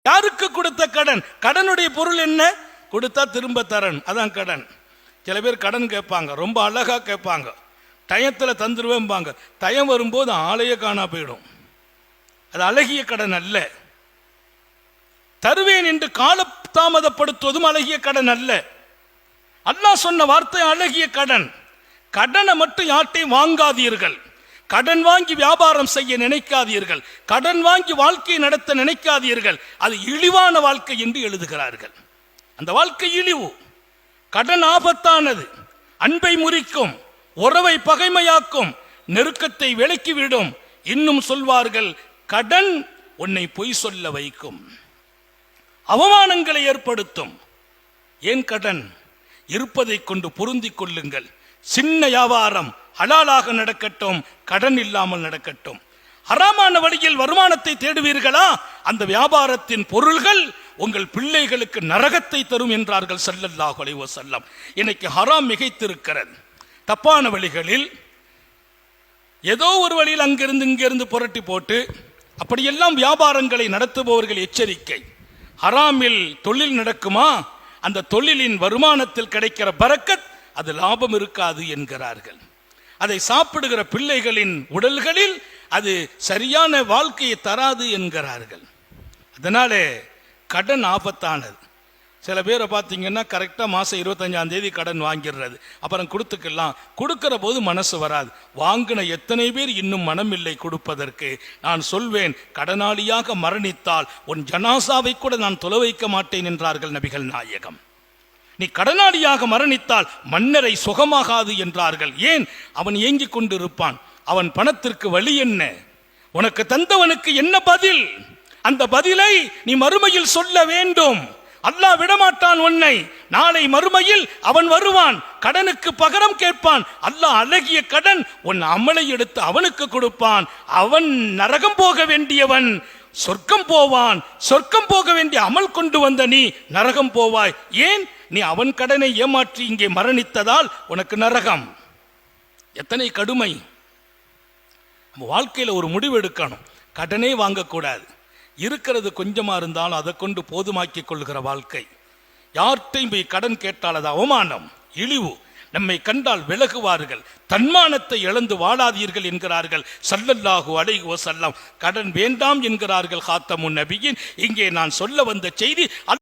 யாருக்கு கொடுத்த கடன்? கடனுடைய பொருள் என்ன? கொடுத்தா திரும்ப தரன், அதான் கடன். சில பேர் கடன் கேட்பாங்க, ரொம்ப அழகா கேட்பாங்க, டயத்தில் தந்துருவேன்பாங்க. டயம் வரும்போது ஆளையே காணா போயிடும். அது அழகிய கடன் அல்ல. தருவேன் என்று கால தாமதப்படுத்துவதும் அழகிய கடன் அல்ல. அல்லாஹ் சொன்ன வார்த்தை அழகிய கடன். கடனை மட்டும் யார்ட்டையும் வாங்காதீர்கள். கடன் வாங்கி வியாபாரம் செய்ய நினைக்காதீர்கள். கடன் வாங்கி வாழ்க்கையை நடத்த நினைக்காதீர்கள். அது இழிவான வாழ்க்கை என்று எழுதுகிறார்கள். அந்த வாழ்க்கை இழிவு. கடன் ஆபத்தானது. அன்பை முறிக்கும், உறவை பகைமையாக்கும், நெருக்கத்தை விலக்கிவிடும். இன்னும் சொல்வார்கள், கடன் உன்னை பொய் சொல்ல வைக்கும், அவமானங்களை ஏற்படுத்தும். ஏன் கடன்? இருப்பதை கொண்டு பொருந்திக் கொள்ளுங்கள். சின்ன வியாபாரம் ஹலாலாக நடக்கட்டும், கடன் இல்லாமல் நடக்கட்டும். ஹராமான வழியில் வருமானத்தை தேடுவீர்களா? அந்த வியாபாரத்தின் பொருள்கள் உங்கள் பிள்ளைகளுக்கு நரகத்தை தரும் என்றார்கள் ஸல்லல்லாஹு அலைஹி வஸல்லம். இன்னைக்கு ஹராம் மிகைத்திருக்கிறது. தப்பான வழிகளில் ஏதோ ஒரு வழியில் அங்கிருந்து இங்கிருந்து புரட்டி போட்டு அப்படியெல்லாம் வியாபாரங்களை நடத்துபவர்கள் எச்சரிக்கை. ஹராமில் தொழில் நடக்குமா? அந்த தொழிலின் வருமானத்தில் கிடைக்கிற பரக்கத் அது லாபம் இருக்காது என்கிறார்கள். அதை சாப்பிடுகிற பிள்ளைகளின் உடல்களில் அது சரியான வாழ்க்கையை தராது என்கிறார்கள். அதனாலே கடன் ஆபத்தானது. சில பேரை பார்த்தீங்கன்னா கரெக்டாக மாதம் 25ஆம் தேதி கடன் வாங்கிடுறது, அப்புறம் கொடுத்துக்கலாம். கொடுக்கிற போது மனசு வராது. வாங்கின எத்தனை பேர் இன்னும் மனம் இல்லை கொடுப்பதற்கு. நான் சொல்வேன், கடனாளியாக மரணித்தால் உன் ஜனாசாவை கூட நான் தொலை வைக்க மாட்டேன் என்றார்கள் நபிகள் நாயகம். நீ கடனாளியாக மரணித்தால் மன்னரை சுகமாகாது என்றார்கள். ஏன்? அவன் ஏங்கிக் கொண்டிருப்பான். அவன் பணத்திற்கு வழி என்ன? உனக்கு தந்தவனுக்கு என்ன பதில்? அந்த பதிலை நீ மறுமையில் சொல்ல வேண்டும். அல்லாஹ் விடமாட்டான் உன்னை. நாளை மறுமையில் அவன் வருவான், கடனுக்கு பகரம் கேட்பான். அல்லாஹ் அழகிய கடன் உன் அமலை எடுத்து அவனுக்கு கொடுப்பான். அவன் நரகம் போக வேண்டியவன் சொர்க்கம் போவான். சொர்க்கம் போக வேண்டிய அமல் கொண்டு வந்த நீ நரகம் போவாய். ஏன்? நீ அவன் கடனை ஏமாற்றி இங்கே மரணித்ததால் உனக்கு நரகம். எத்தனை கடுமை! நம்ம வாழ்க்கையில் ஒரு முடிவு எடுக்கணும். கடனே வாங்கக்கூடாது. இருக்கிறது கொஞ்சமா இருந்தாலும் அதை கொண்டு போதுமாக்கிக் கொள்கிற வாழ்க்கை. யார்கிட்டையும் போய் கடன் கேட்டால் அது அவமானம், இழிவு. நம்மை கண்டால் விலகுவார்கள். தன்மானத்தை இழந்து வாழாதீர்கள் என்கிறார்கள் ஸல்லல்லாஹு அலைஹி வஸல்லம். கடன் வேண்டாம் என்கிறார்கள் காத்தமுன் நபியின். இங்கே நான் சொல்ல வந்த செய்தி